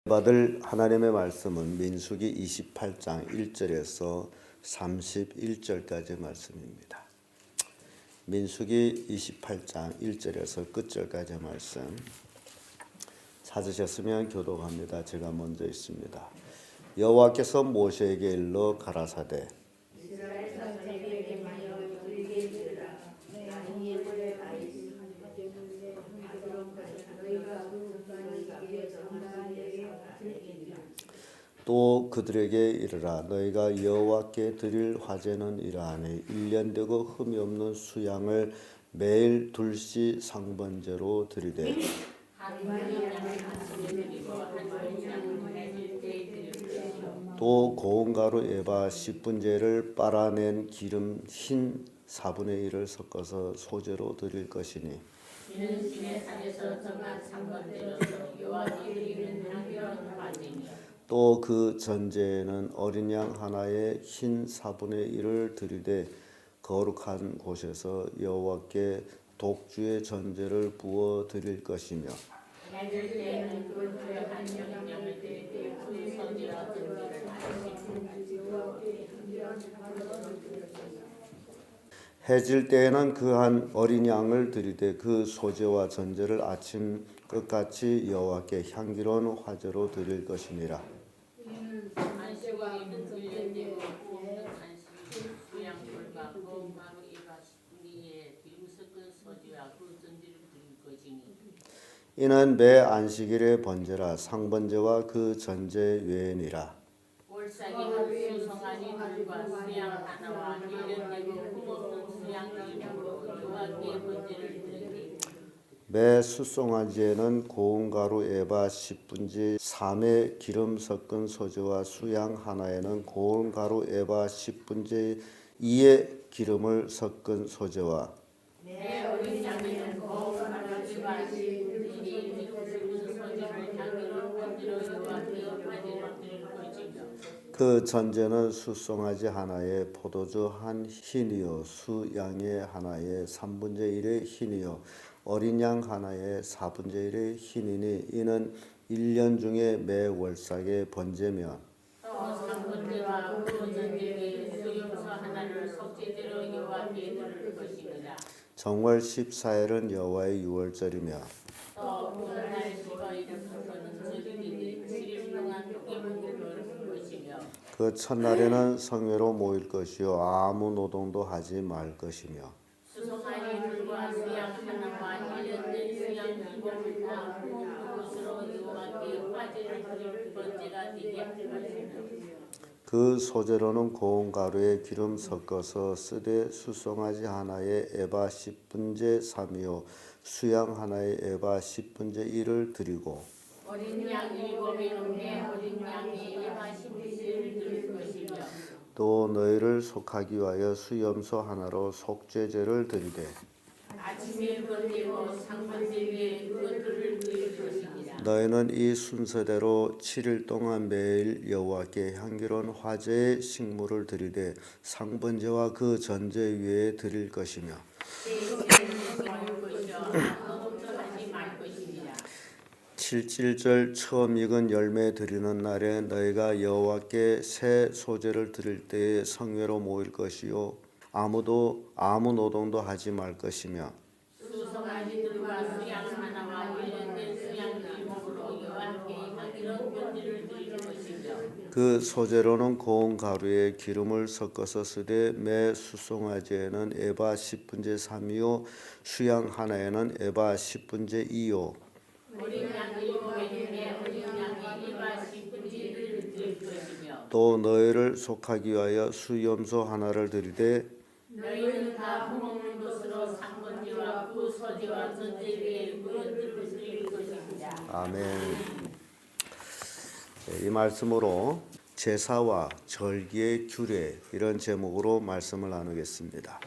받을 하나님의 말씀은 민수기 28장 1절에서 31절까지 말씀입니다. 민수기 28장 1절에서 끝절까지 말씀 찾으셨으면 교독합니다. 제가 먼저 있습니다. 여호와께서 모세에게 일러 가라사대 또 그들에게 이르라 너희가 여호와께 드릴 화제는 이러하니 1년 되고 흠이 없는 수양을 매일 둘씩 상번제로 드리되 또 고운 가루 에바 10분제를 빨아낸 기름 흰 4분의 1을 섞어서 소제로 드릴 것이니 이는 신의 산에서 정한 상번제로서 여호와께 드리는 향기로운 화제니라. 또 그 전제에는 어린 양 하나의 흰 4분의 1을 드리되 거룩한 곳에서 여호와께 독주의 전제를 부어 드릴 것이며 해질 때에는 그 중에 한 영양을 드리되 그 소제와 전제를 해질 때에는 그 한 어린 양을 드리되 그 소제와 전제를 아침 끝같이 여호와께 향기로운 화제로 드릴 것이니라. 이는 매 안식일의 번제라 상번제와 그 전제 외에니라. 올삭이 수송아지 둘과 수양 하나와 1년 되고 흠없는 수양 이름으로 여호와께 번제를 드리니 매 수송아지에는 고운 가루 에바 10분지 3의 기름 섞은 소제와 수양 하나에는 고운 가루 에바 10분지 2의 기름을 섞은 소제와 매 어린 양에는 고운 가루 에바 10분지 2의 소제를 향기로운 번제로 여호와께 화제를 드릴 것이며 그 전제는 수송아지 하나에 포도주 한 흰이요 수양의 하나에 3분의 1의 흰이요 어린 양 하나에 4분의 1의 흰이니 이는 1년 중에 매 월삭의 번제며 또 상번제와 그 전제에 수염소 하나를 속죄제로 여호와께 드릴 것이니라. 정월 14일은 여호와의 유월절이며 또 그날 시바이를 저주기니 7일 동안 두개문제를 것이며 그 첫날에는 성회로 모일 것이요 아무 노동도 하지 말 것이며 수송아지 둘과 수양 하나와 1년 된 수양 2번을 다 그것으로 여호와께 화제를 드릴 번제가 되게 할 것이며 그 소제로는 고운 가루에 기름 섞어서 쓰되 수송아지 하나에 에바 10분제 3이요 수양 하나에 에바 10분제 1을 드리고 어린 양 7이는 매 어린 양에 에바 10분제 1을 드릴 것이며 또 너희를 속하기 위하여 수염소 하나로 속죄제를 드리되 아침에 번제고 상번제 위에 그것들을 드릴 것이니라. 너희는 이 순서대로 7일 동안 매일 여호와께 향기로운 화제의 식물을 드리되 상번제와 그 전제 위에 드릴 것이며 칠칠절 처음 익은 열매 드리는 날에 너희가 여호와께 새 소제를 드릴 때에 성회로 모일 것이요 아무 노동도 하지 말 것이며 수송아지들과 수양 하나와 1년 된 수양 이름으로 여호와께 향기로운 번제를 드릴 것이며 그 소제로는 고운 가루에 기름을 섞어서 쓰되 매 수송아지에는 에바 10분제 3이요 수양 하나에는 에바 10분제 2요 어린 양 7에게 어린 양이 에바 10분제 1을 드릴 것이며 또 너희를 속하기 위하여 수염소 하나를 드리되 너희는 다 흠없는 것으로 상번제와 그 소제와 전제 위에 그것들을 드릴 것입니다. 아멘. 이 말씀으로 제사와 절기의 규례 이런 제목으로 말씀을 나누겠습니다.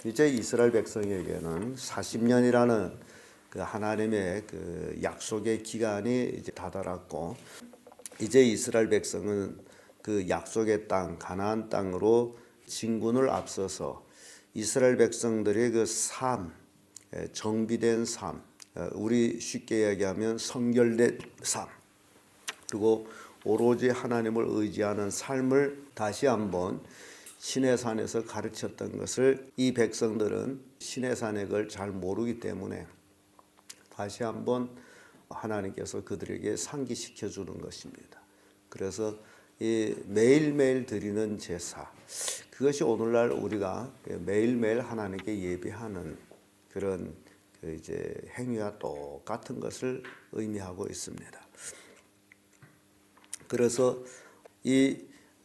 이제 이스라엘 백성에게는 40년이라는 그 하나님의 그 약속의 기간이 이제 다다랐고 이제 이스라엘 백성은 그 약속의 땅 가나안 땅으로 진군을 앞서서 이스라엘 백성들의 그 삶, 정비된 삶, 우리 쉽게 이야기하면 성결된 삶, 그리고 오로지 하나님을 의지하는 삶을 다시 한번 시내산에서 가르쳤던 것을 이 백성들은 시내산의 걸 잘 모르기 때문에 다시 한번 하나님께서 그들에게 상기시켜 주는 것입니다. 그래서 이 매일매일 드리는 제사, 그것이 오늘날 우리가 매일매일 하나님께 예배하는 그런 이제 행위와 똑같은 것을 의미하고 있습니다. 그래서 이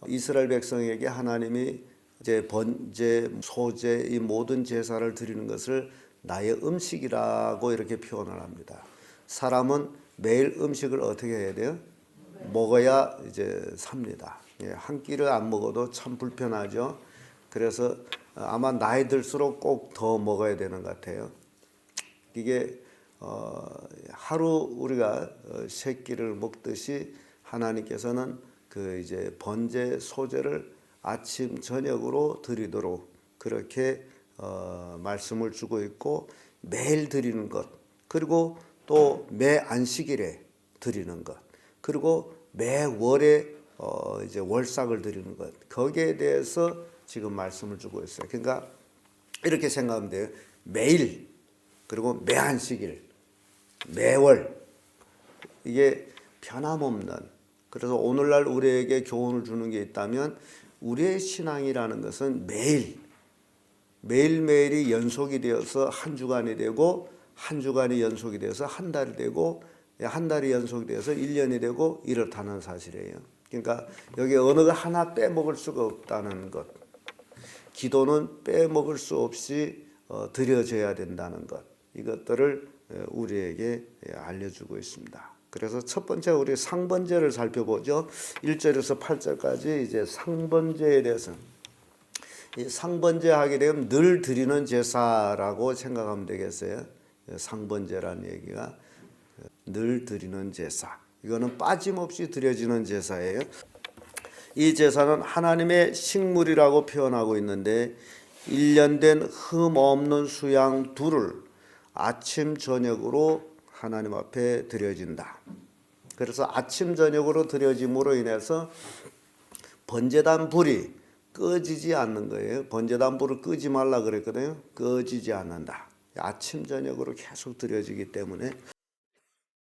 이스라엘 백성에게 하나님이 이제 번제, 소제 이 모든 제사를 드리는 것을 나의 음식이라고 이렇게 표현을 합니다. 사람은 매일 음식을 어떻게 해야 돼요? 먹어야 이제 삽니다. 한 끼를 안 먹어도 참 불편하죠. 그래서 아마 나이 들수록 꼭 더 먹어야 되는 것 같아요. 이게 하루 우리가 세 끼를 먹듯이 하나님께서는 그 이제 번제 소제를 아침 저녁으로 드리도록 그렇게 말씀을 주고 있고, 매일 드리는 것, 그리고 또 매 안식일에 드리는 것, 그리고 매 월에 이제 월삭을 드리는 것, 거기에 대해서 지금 말씀을 주고 있어요. 그러니까 이렇게 생각하면 돼요. 매일, 그리고 매 안식일, 매월, 이게 변함없는, 그래서 오늘날 우리에게 교훈을 주는 게 있다면 우리의 신앙이라는 것은 매일매일이 연속이 되어서 한 주간이 되고, 한 주간이 연속이 되어서 한 달이 되고, 한 달이 연속이 되어서 1년이 되고 이렇다는 사실이에요. 그러니까 여기 어느 하나 빼먹을 수가 없다는 것, 기도는 빼먹을 수 없이 드려져야 된다는 것, 이것들을 우리에게 알려주고 있습니다. 그래서 첫 번째 우리 상번제를 살펴보죠. 1절에서 8절까지 이제 상번제에 대해서, 이 상번제 하게 되면 늘 드리는 제사라고 생각하면 되겠어요. 상번제라는 얘기가 늘 드리는 제사, 이거는 빠짐없이 드려지는 제사예요. 이 제사는 하나님의 식물이라고 표현하고 있는데 1년 된 흠 없는 수양 둘을 아침 저녁으로 하나님 앞에 드려진다. 그래서 아침 저녁으로 드려짐으로 인해서 번제단 불이 꺼지지 않는 거예요. 번제단 불을 끄지 말라 그랬거든요. 꺼지지 않는다. 아침 저녁으로 계속 드려지기 때문에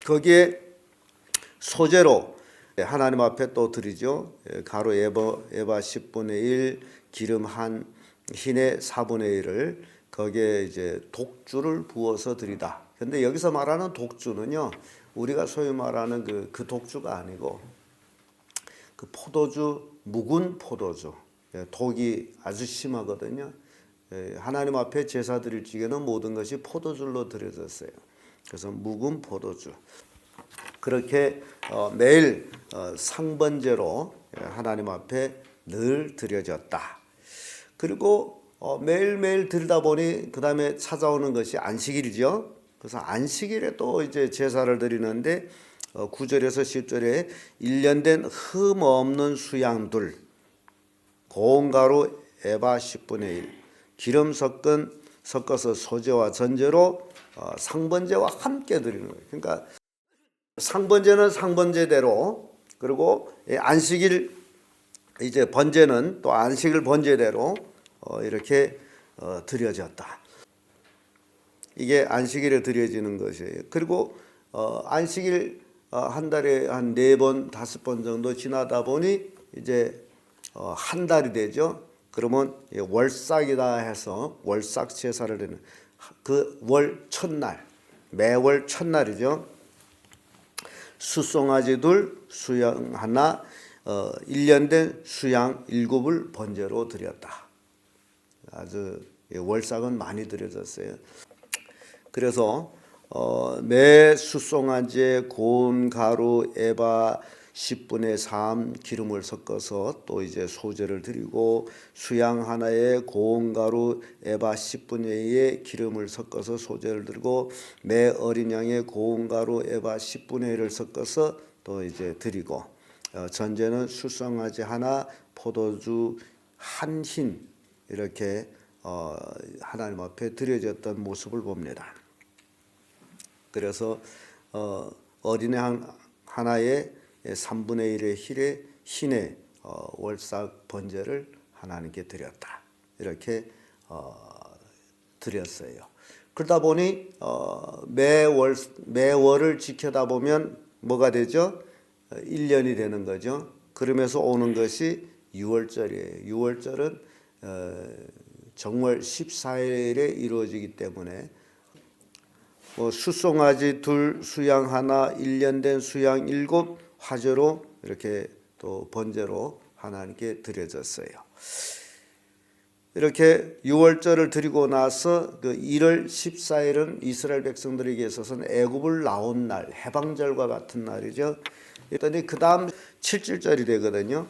거기에 소제로 하나님 앞에 또 드리죠. 가루 에바 10분의 1, 기름 한 흰의 4분의 1을 거기에 이제 독주를 부어서 드리다. 근데 여기서 말하는 독주는요, 우리가 소위 말하는 그 독주가 아니고 그 포도주, 묵은 포도주, 독이 아주 심하거든요. 하나님 앞에 제사 드릴 적에는 모든 것이 포도주로 드려졌어요. 그래서 묵은 포도주, 그렇게 매일 상번제로 하나님 앞에 늘 드려졌다. 그리고 매일매일 드리다 보니 그 다음에 찾아오는 것이 안식일이죠. 그래서 안식일에 또 이제 제사를 드리는데 9절에서 10절에 1년 된 흠 없는 수양둘, 고운 가루 에바 10분의 1, 기름 섞어서 소제와 전제로 상번제와 함께 드리는 거예요. 그러니까 상번제는 상번제대로, 그리고 안식일 이제 번제는 또 안식일 번제대로 이렇게 드려졌다. 이게 안식일에 드려지는 것이에요. 그리고 안식일 한 달에 한 4번, 5번 정도 지나다 보니 이제 한 달이 되죠. 그러면 월삭이다 해서 월삭 제사를 드리는 그 월 첫날, 매월 첫날이죠. 수송아지 둘, 수양 하나, 1년 된 수양 7을 번제로 드렸다. 아주 월삭은 많이 드려졌어요. 그래서 매 수송아지에 고운 가루 에바 10분의 3 기름을 섞어서 또 이제 소제를 드리고, 수양 하나에 고운 가루 에바 10분의 2의 기름을 섞어서 소제를 드리고, 매 어린 양에 고운 가루 에바 10분의 1을 섞어서 또 이제 드리고, 전제는 수송아지 하나, 포도주 한 흰, 이렇게 하나님 앞에 드려졌던 모습을 봅니다. 그래서 어린애 하나에 3분의 1의 흰의 월삭 번제를 하나님께 드렸다. 이렇게 드렸어요. 그러다 보니 매월을 지켜다 보면 뭐가 되죠? 1년이 되는 거죠. 그러면서 오는 것이 6월절이에요. 6월절은 정월 14일에 이루어지기 때문에 수송아지 2, 수양 1, 1년 된 수양 7 화제로 이렇게 또 번제로 하나님께 드려졌어요. 이렇게 6월절을 드리고 나서 그 1월 14일은 이스라엘 백성들에게 있어서는 애굽을 나온 날, 해방절과 같은 날이죠. 그랬더니 그 다음 7절절이 되거든요.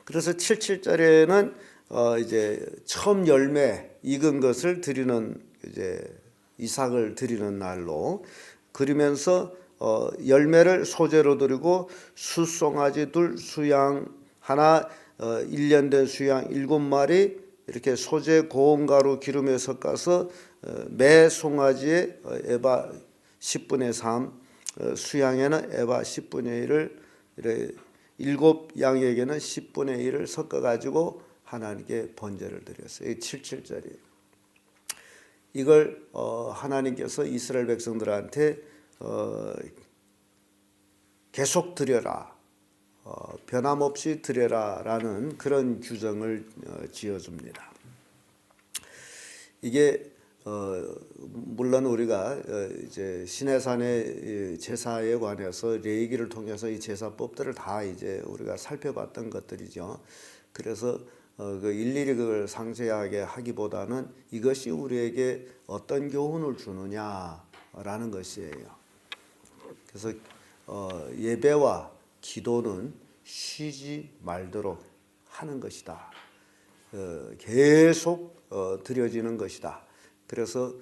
그래서 7절절에는 이제 처음 열매 익은 것을 드리는 이제 이삭을 드리는 날로 그러면서 열매를 소제로 드리고 수송아지 2, 수양 1, 1년 된 수양 7마리 이렇게 소제 고온가루 기름에 섞어서 매 송아지에 에바 10분의 3, 수양에는 에바 10분의 1을 이렇게 7 양에게는 10분의 1을 섞어가지고 하나님께 번제를 드렸어요. 7절이에요. 이걸 하나님께서 이스라엘 백성들한테 계속 드려라, 변함없이 드려라라는 그런 규정을 지어줍니다. 이게 물론 우리가 이제 시내산의 제사에 관해서 레위기를 통해서 이 제사법들을 다 이제 우리가 살펴봤던 것들이죠. 그래서 그 일일이 그걸 상세하게 하기보다는 이것이 우리에게 어떤 교훈을 주느냐라는 것이에요. 그래서 예배와 기도는 쉬지 말도록 하는 것이다. 계속 드려지는 것이다. 그래서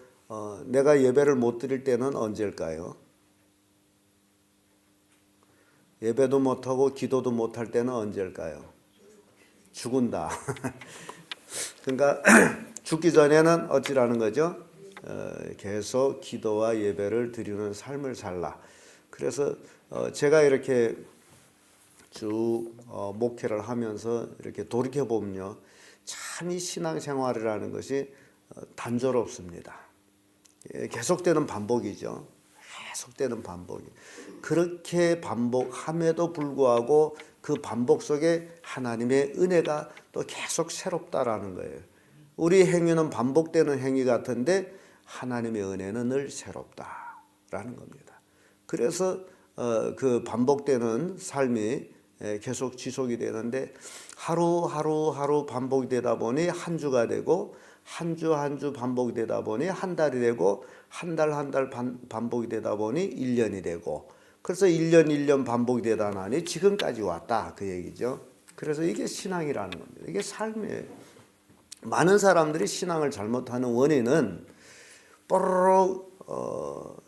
내가 예배를 못 드릴 때는 언제일까요? 예배도 못하고 기도도 못할 때는 언제일까요? 죽은다. 그러니까 죽기 전에는 어찌라는 거죠? 계속 기도와 예배를 드리는 삶을 살라. 그래서 제가 이렇게 쭉 목회를 하면서 이렇게 돌이켜 보면요, 참 이 신앙생활이라는 것이 단조롭습니다. 계속되는 반복이죠. 계속되는 반복이. 그렇게 반복함에도 불구하고 그 반복 속에 하나님의 은혜가 또 계속 새롭다라는 거예요. 우리 행위는 반복되는 행위 같은데 하나님의 은혜는 늘 새롭다라는 겁니다. 그래서 그 반복되는 삶이 계속 지속이 되는데 하루 반복이 되다 보니 한 주가 되고 한 주 반복이 되다 보니 한 달이 되고 한 달 반복이 되다 보니 1년이 되고 그래서 1년 반복이 되다 나니 지금까지 왔다 그 얘기죠. 그래서 이게 신앙이라는 겁니다. 이게 삶이에요. 많은 사람들이 신앙을 잘못하는 원인은 뽀로록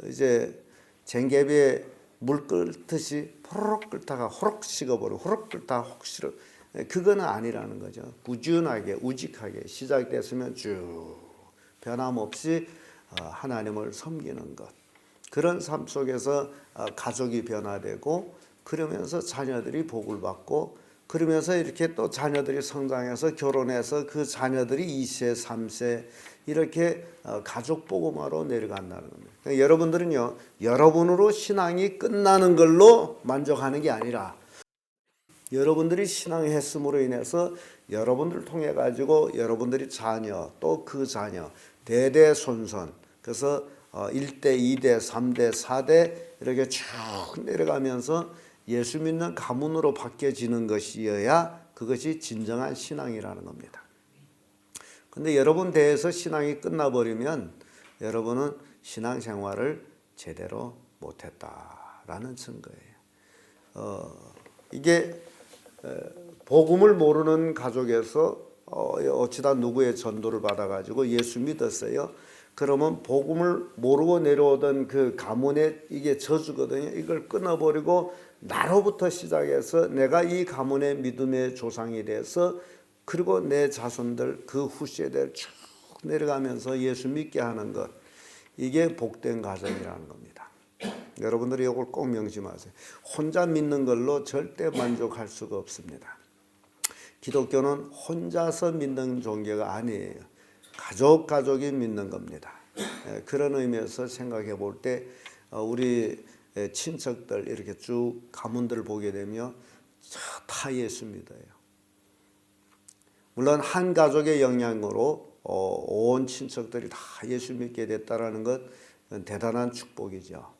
이제 쟁개비에 물 끓듯이 호로록 끓다가 호록 식어버리고 호록 끓다가 혹 식어. 그거는 아니라는 거죠. 꾸준하게 우직하게 시작됐으면 쭉 변함없이 하나님을 섬기는 것. 그런 삶 속에서 가족이 변화되고 그러면서 자녀들이 복을 받고 그러면서 이렇게 또 자녀들이 성장해서 결혼해서 그 자녀들이 2세, 3세 이렇게 가족 복음화로 내려간다는 겁니다. 그러니까 여러분들은요, 여러분으로 신앙이 끝나는 걸로 만족하는 게 아니라 여러분들이 신앙했음으로 인해서 여러분들을 통해 가지고 여러분들이 자녀 또 그 자녀 대대손손 그래서 1대, 2대, 3대, 4대 이렇게 쭉 내려가면서 예수 믿는 가문으로 바뀌어지는 것이어야 그것이 진정한 신앙이라는 겁니다. 근데 여러분 대에서 신앙이 끝나버리면 여러분은 신앙생활을 제대로 못했다라는 증거예요. 이게 복음을 모르는 가족에서 어찌다 누구의 전도를 받아가지고 예수 믿었어요. 그러면 복음을 모르고 내려오던 그 가문의 이게 저주거든요. 이걸 끊어버리고 나로부터 시작해서 내가 이 가문의 믿음의 조상이 돼서 그리고 내 자손들 그 후세대를 쭉 내려가면서 예수 믿게 하는 것, 이게 복된 가정이라는 겁니다. 여러분들이 이걸 꼭 명심하세요. 혼자 믿는 걸로 절대 만족할 수가 없습니다. 기독교는 혼자서 믿는 종교가 아니에요. 가족이 믿는 겁니다. 그런 의미에서 생각해 볼 때 우리 친척들 이렇게 쭉 가문들을 보게 되면 다 예수 믿어요. 물론 한 가족의 영향으로 온 친척들이 다 예수 믿게 됐다라는 것 대단한 축복이죠.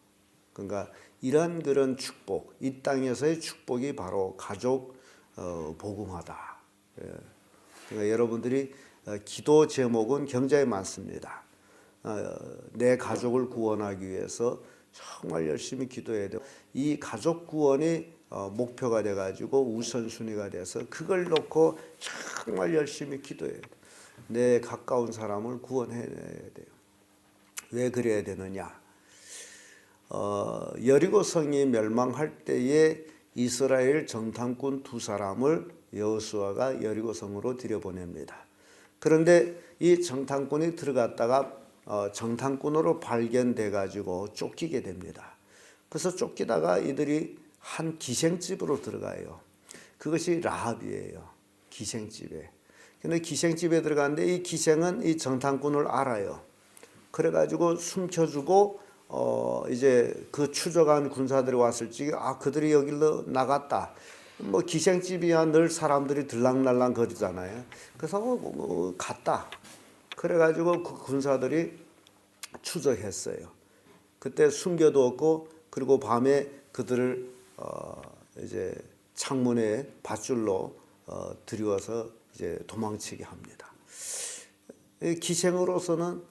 그러니까 이런 그런 축복, 이 땅에서의 축복이 바로 가족 복음화다. 그러니까 여러분들이 기도 제목은 굉장히 많습니다. 내 가족을 구원하기 위해서 정말 열심히 기도해야 돼요. 이 가족 구원이 목표가 돼가지고 우선순위가 돼서 그걸 놓고 정말 열심히 기도해야 돼요. 내 가까운 사람을 구원해야 돼요. 왜 그래야 되느냐? 여리고 성이 멸망할 때에 이스라엘 정탐꾼 2사람을 여호수아가 여리고 성으로 들여보냅니다. 그런데 이 정탐꾼이 들어갔다가 정탐꾼으로 발견돼 가지고 쫓기게 됩니다. 그래서 쫓기다가 이들이 한 기생집으로 들어가요. 그것이 라합이에요. 기생집에. 근데 기생집에 들어가는데 이 기생은 이 정탐꾼을 알아요. 그래가지고 숨겨주고 이제 그 추적한 군사들이 왔을 적에 그들이 여기로 나갔다. 뭐 기생집이야 늘 사람들이 들락날락 거리잖아요. 그래서 갔다. 그래가지고 그 군사들이 추적했어요. 그때 숨겨두었고 그리고 밤에 그들을 이제 창문에 밧줄로 들이워서 이제 도망치게 합니다. 기생으로서는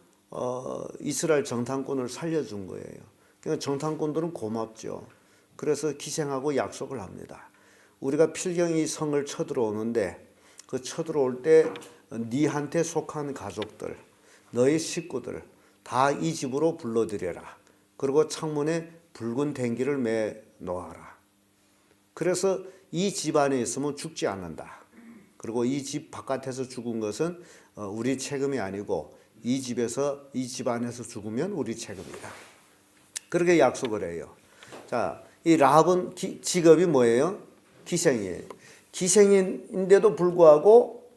이스라엘 정탐꾼을 살려준 거예요. 그러니까 정탐꾼들은 고맙죠. 그래서 기생하고 약속을 합니다. 우리가 필경이 성을 쳐들어오는데 그 쳐들어올 때 네한테 속한 가족들, 너의 식구들 다 이 집으로 불러들여라. 그리고 창문에 붉은 댕기를 매 놓아라. 그래서 이 집 안에 있으면 죽지 않는다. 그리고 이 집 바깥에서 죽은 것은 우리 책임이 아니고 이 집에서 이 집 안에서 죽으면 우리 책임이다. 그렇게 약속을 해요. 자, 이 라합은 직업이 뭐예요? 기생이에요. 기생인데도 불구하고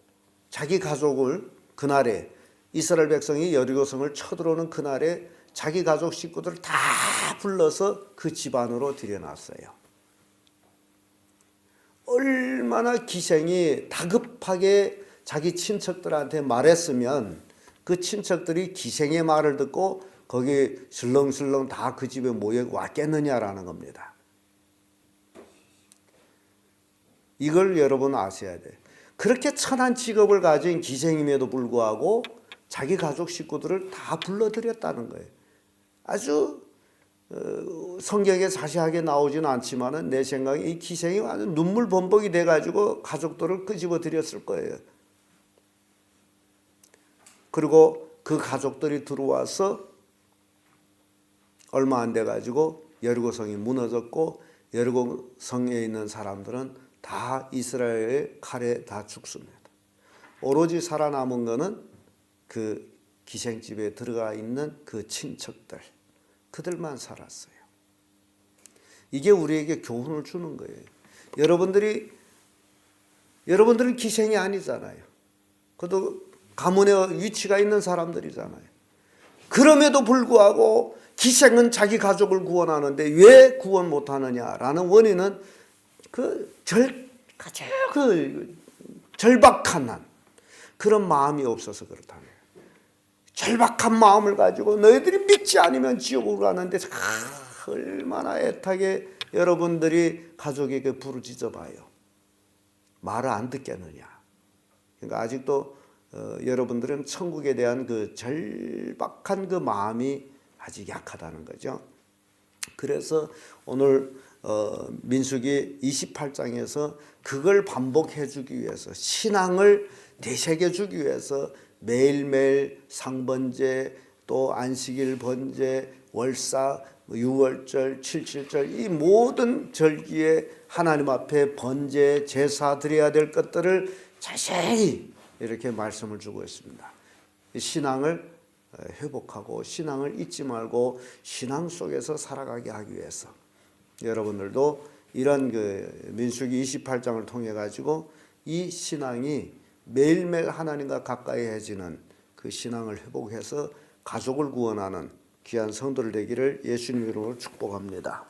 자기 가족을 그날에 이스라엘 백성이 여리고성을 쳐들어오는 그날에 자기 가족 식구들을 다 불러서 그 집 안으로 들여놨어요. 얼마나 기생이 다급하게 자기 친척들한테 말했으면 그 친척들이 기생의 말을 듣고 거기 슬렁슬렁 다 그 집에 모여 왔겠느냐라는 겁니다. 이걸 여러분 아셔야 돼요. 그렇게 천한 직업을 가진 기생임에도 불구하고 자기 가족 식구들을 다 불러들였다는 거예요. 아주 성경에 자세하게 나오지는 않지만은 내 생각에 이 기생이 아주 눈물 범벅이 돼가지고 가족들을 끄집어 들였을 거예요. 그리고 그 가족들이 들어와서 얼마 안 돼가지고 여리고성이 무너졌고 여리고성에 있는 사람들은 다 이스라엘의 칼에 다 죽습니다. 오로지 살아남은 거는 그 기생집에 들어가 있는 그 친척들, 그들만 살았어요. 이게 우리에게 교훈을 주는 거예요. 여러분들은 기생이 아니잖아요. 그래도 가문에 위치가 있는 사람들이잖아요. 그럼에도 불구하고 기생은 자기 가족을 구원하는데 왜 구원 못하느냐라는 원인은 아주 절박한 그런 마음이 없어서 그렇다는 거예요. 절박한 마음을 가지고 너희들이 믿지 않으면 지옥으로 가는데 얼마나 애타게 여러분들이 가족에게 부르짖어 봐요. 말을 안 듣겠느냐. 그러니까 아직도 여러분들은 천국에 대한 그 절박한 그 마음이 아직 약하다는 거죠. 그래서 오늘 민수기 28장에서 그걸 반복해 주기 위해서 신앙을 되새겨 주기 위해서 매일매일 상번제 또 안식일 번제 월사 유월절 77절 이 모든 절기에 하나님 앞에 번제 제사 드려야 될 것들을 자세히 이렇게 말씀을 주고 있습니다. 신앙을 회복하고 신앙을 잊지 말고 신앙 속에서 살아가게 하기 위해서 여러분들도 이런 민수기 28장을 통해 가지고 이 신앙이 매일매일 하나님과 가까이해지는 그 신앙을 회복해서 가족을 구원하는 귀한 성도들 되기를 예수님 이름으로 축복합니다.